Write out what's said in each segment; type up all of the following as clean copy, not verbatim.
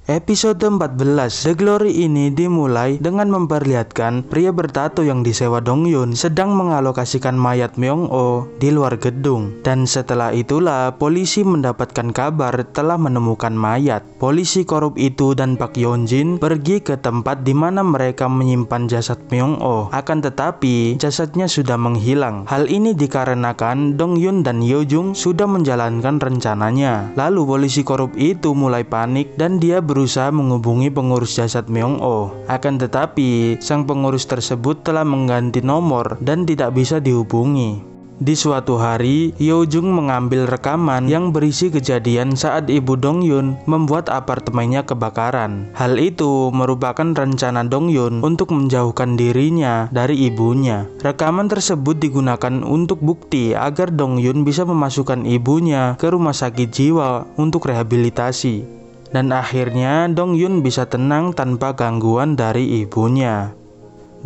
Episode 14 The Glory ini dimulai dengan memperlihatkan pria bertato yang disewa Dong-yun sedang mengalokasikan mayat Myung-oh di luar gedung. Dan setelah itulah polisi mendapatkan kabar telah menemukan mayat. Polisi korup itu dan Park Yeon-jin pergi ke tempat di mana mereka menyimpan jasad Myung-oh. Akan tetapi jasadnya sudah menghilang. Hal ini dikarenakan Dong-yun dan Yeo-jung sudah menjalankan rencananya. Lalu polisi korup itu mulai panik dan dia berusaha menghubungi pengurus jasad Myung-oh. Akan tetapi, sang pengurus tersebut telah mengganti nomor dan tidak bisa dihubungi. Di suatu hari, Yeo-jung mengambil rekaman yang berisi kejadian saat ibu Dong-yun membuat apartemennya kebakaran. Hal itu merupakan rencana Dong-yun untuk menjauhkan dirinya dari ibunya. Rekaman tersebut digunakan untuk bukti agar Dong-yun bisa memasukkan ibunya ke rumah sakit jiwa untuk rehabilitasi. Dan akhirnya Dong-yun bisa tenang tanpa gangguan dari ibunya.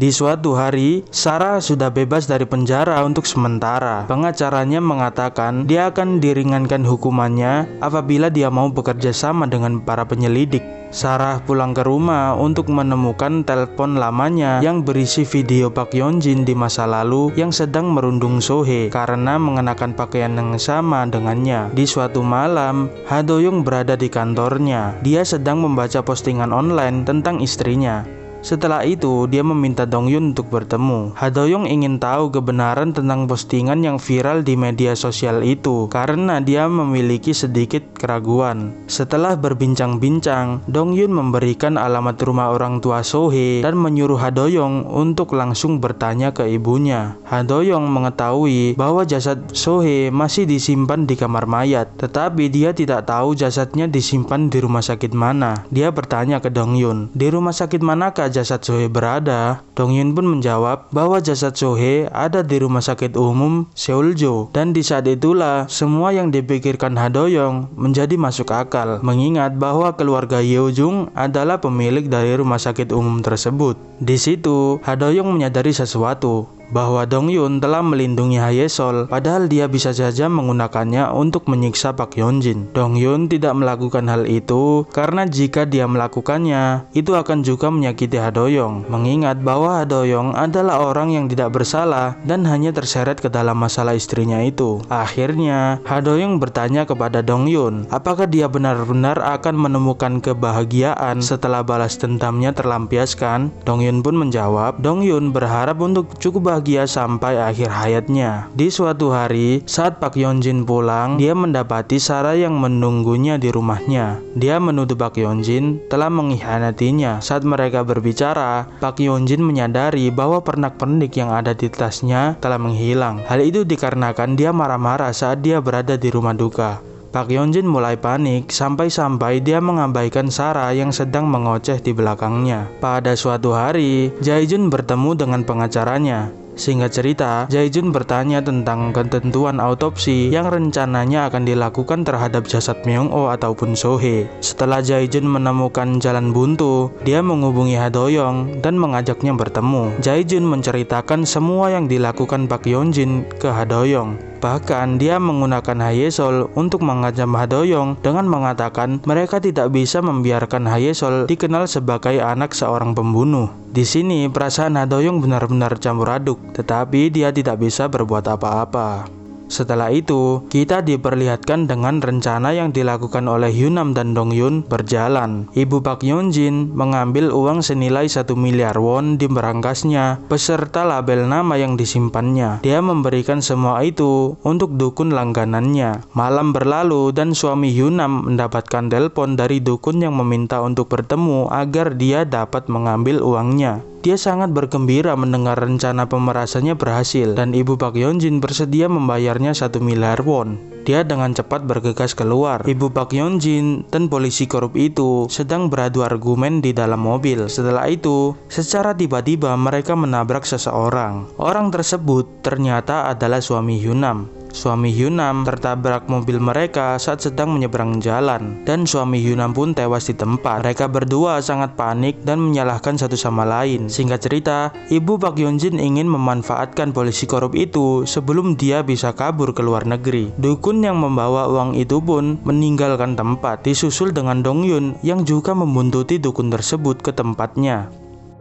Di suatu hari, Sarah sudah bebas dari penjara untuk sementara. Pengacaranya mengatakan dia akan diringankan hukumannya apabila dia mau bekerja sama dengan para penyelidik. Sarah pulang ke rumah untuk menemukan telepon lamanya yang berisi video Park Yeon-jin di masa lalu yang sedang merundung Sohee karena mengenakan pakaian yang sama dengannya. Di suatu malam, Ha Do-young berada di kantornya. Dia sedang membaca postingan online tentang istrinya. Setelah itu, dia meminta Dong-yun untuk bertemu. Ha Do-young ingin tahu kebenaran tentang postingan yang viral di media sosial itu karena dia memiliki sedikit keraguan. Setelah berbincang-bincang, Dong-yun memberikan alamat rumah orang tua Sohee dan menyuruh Ha Do-young untuk langsung bertanya ke ibunya. Ha Do-young mengetahui bahwa jasad Sohee masih disimpan di kamar mayat, tetapi dia tidak tahu jasadnya disimpan di rumah sakit mana. Dia bertanya ke Dong-yun, "Di rumah sakit manakah jasad Sohee berada?" Dong-yun pun menjawab bahwa jasad Sohee ada di rumah sakit umum Seouljo. Dan di saat itulah semua yang dipikirkan Ha Do-young menjadi masuk akal, mengingat bahwa keluarga Yeo-jung adalah pemilik dari rumah sakit umum tersebut. Di situ Ha Do-young menyadari sesuatu, bahwa Dong-yun telah melindungi Ha Ye-sol, padahal dia bisa saja menggunakannya untuk menyiksa Park Yeon-jin. Dong-yun tidak melakukan hal itu karena jika dia melakukannya, itu akan juga menyakiti Ha Do-young, mengingat bahwa Ha Do-young adalah orang yang tidak bersalah dan hanya terseret ke dalam masalah istrinya itu. Akhirnya, Ha Do-young bertanya kepada Dong-yun, apakah dia benar-benar akan menemukan kebahagiaan setelah balas dendamnya terlampiaskan? Dong-yun pun menjawab, Dong-yun berharap untuk cukup bahagia sampai akhir hayatnya. Di suatu hari, saat Park Yeon-jin pulang, dia mendapati Sarah yang menunggunya di rumahnya. Dia menuduh Park Yeon-jin telah mengkhianatinya. Saat mereka berbicara, Park Yeon-jin menyadari bahwa pernak-pernik yang ada di tasnya telah menghilang. Hal itu dikarenakan dia marah-marah saat dia berada di rumah duka. Park Yeon-jin mulai panik sampai-sampai dia mengabaikan Sarah yang sedang mengoceh di belakangnya. Pada suatu hari, Jae-jun bertemu dengan pengacaranya. Singkat cerita, Jae-jun bertanya tentang ketentuan autopsi yang rencananya akan dilakukan terhadap jasad Myung-oh ataupun Sohee. Setelah Jae-jun menemukan jalan buntu, dia menghubungi Ha Do-young dan mengajaknya bertemu. Jae-jun menceritakan semua yang dilakukan Park Yeon-jin ke Ha Do-young. Bahkan dia menggunakan Ha Ye-sol untuk mengancam Ha Do-young dengan mengatakan mereka tidak bisa membiarkan Ha Ye-sol dikenal sebagai anak seorang pembunuh. Di sini perasaan Ha Do-young benar-benar campur aduk, tetapi dia tidak bisa berbuat apa-apa. Setelah itu, kita diperlihatkan dengan rencana yang dilakukan oleh Hyunam dan Dong-yun berjalan. Ibu Park Yeon-jin mengambil uang senilai 1 miliar won di berangkasnya beserta label nama yang disimpannya. Dia memberikan semua itu untuk dukun langganannya. Malam berlalu dan suami Hyunam mendapatkan telepon dari dukun yang meminta untuk bertemu agar dia dapat mengambil uangnya. Dia sangat bergembira mendengar rencana pemerasannya berhasil dan ibu Park Yeon-jin bersedia membayarnya 1 miliar won. Dia dengan cepat bergegas keluar. Ibu Park Yeon-jin dan polisi korup itu sedang beradu argumen di dalam mobil. Setelah itu, secara tiba-tiba mereka menabrak seseorang. Orang tersebut ternyata adalah suami Hyunam. suami Hyunam tertabrak mobil mereka saat sedang menyeberang jalan, dan suami Hyunam pun tewas di tempat. Mereka berdua sangat panik dan menyalahkan satu sama lain. Singkat cerita, ibu Pak Hyunjin ingin memanfaatkan polisi korup itu sebelum dia bisa kabur ke luar negeri. Dukun yang membawa uang itu pun meninggalkan tempat, disusul dengan Dongyun yang juga membuntuti dukun tersebut ke tempatnya.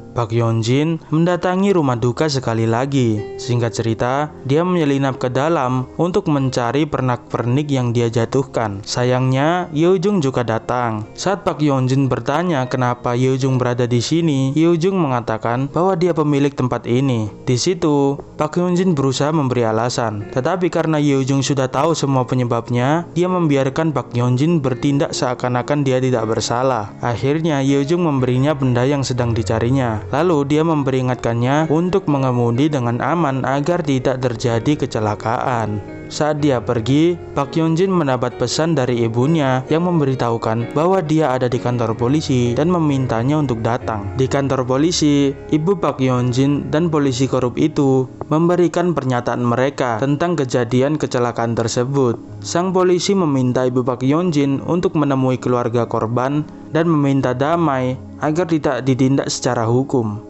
Pak Hyunjin mendatangi rumah duka sekali lagi. Singkat cerita, dia menyelinap ke dalam untuk mencari pernak-pernik yang dia jatuhkan. Sayangnya, Yeojung juga datang. Saat Pak Hyunjin bertanya kenapa Yeojung berada di sini, Yeojung mengatakan bahwa dia pemilik tempat ini. Di situ, Pak Hyunjin berusaha memberi alasan. Tetapi karena Yeojung sudah tahu semua penyebabnya, dia membiarkan Pak Hyunjin bertindak seakan-akan dia tidak bersalah. Akhirnya, Yeojung memberinya benda yang sedang dicarinya. Lalu dia memperingatkannya untuk mengemudi dengan aman agar tidak terjadi kecelakaan. Saat dia pergi, Pak Hyunjin mendapat pesan dari ibunya yang memberitahukan bahwa dia ada di kantor polisi dan memintanya untuk datang. Di kantor polisi, ibu Pak Hyunjin dan polisi korup itu memberikan pernyataan mereka tentang kejadian kecelakaan tersebut. Sang polisi meminta ibu Pak Hyunjin untuk menemui keluarga korban dan meminta damai agar tidak ditindak secara hukum.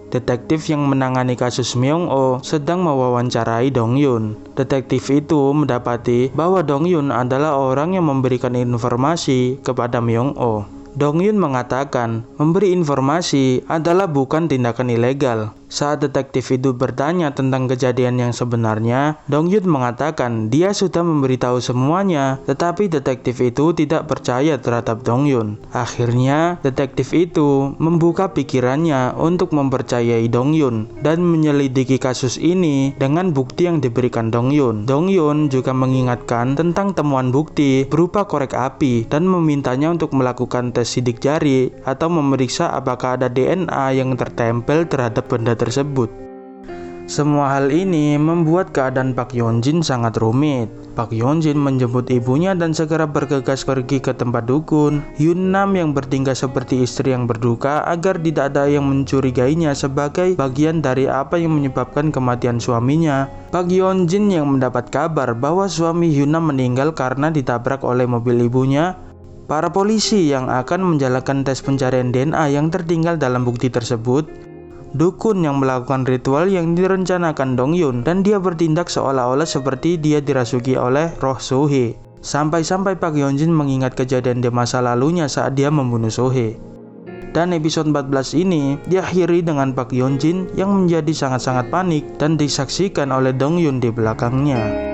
Detektif yang menangani kasus Myung-oh sedang mewawancarai Dongyun. Detektif itu mendapati bahwa Dongyun adalah orang yang memberikan informasi kepada Myung-oh. Dongyun mengatakan memberi informasi adalah bukan tindakan ilegal. Saat detektif itu bertanya tentang kejadian yang sebenarnya, Dongyun mengatakan dia sudah memberitahu semuanya, tetapi detektif itu tidak percaya terhadap Dongyun. Akhirnya, detektif itu membuka pikirannya untuk mempercayai Dongyun dan menyelidiki kasus ini dengan bukti yang diberikan Dongyun. Dongyun juga mengingatkan tentang temuan bukti berupa korek api dan memintanya untuk melakukan tes sidik jari atau memeriksa apakah ada DNA yang tertempel terhadap benda tersebut. Semua hal ini membuat keadaan Pak Hyunjin sangat rumit. Pak Hyunjin menjemput ibunya dan segera bergegas pergi ke tempat dukun Hyunam yang bertingkah seperti istri yang berduka agar tidak ada yang mencurigainya sebagai bagian dari apa yang menyebabkan kematian suaminya. Pak Hyunjin yang mendapat kabar bahwa suami Hyunam meninggal karena ditabrak oleh mobil ibunya. Para polisi yang akan menjalankan tes pencarian DNA yang tertinggal dalam bukti tersebut, dukun yang melakukan ritual yang direncanakan Dongyun, dan dia bertindak seolah-olah seperti dia dirasuki oleh roh Sohee. Sampai-sampai Pak Hyunjin mengingat kejadian di masa lalunya saat dia membunuh Sohee. Dan episode 14 ini diakhiri dengan Pak Hyunjin yang menjadi sangat-sangat panik dan disaksikan oleh Dongyun di belakangnya.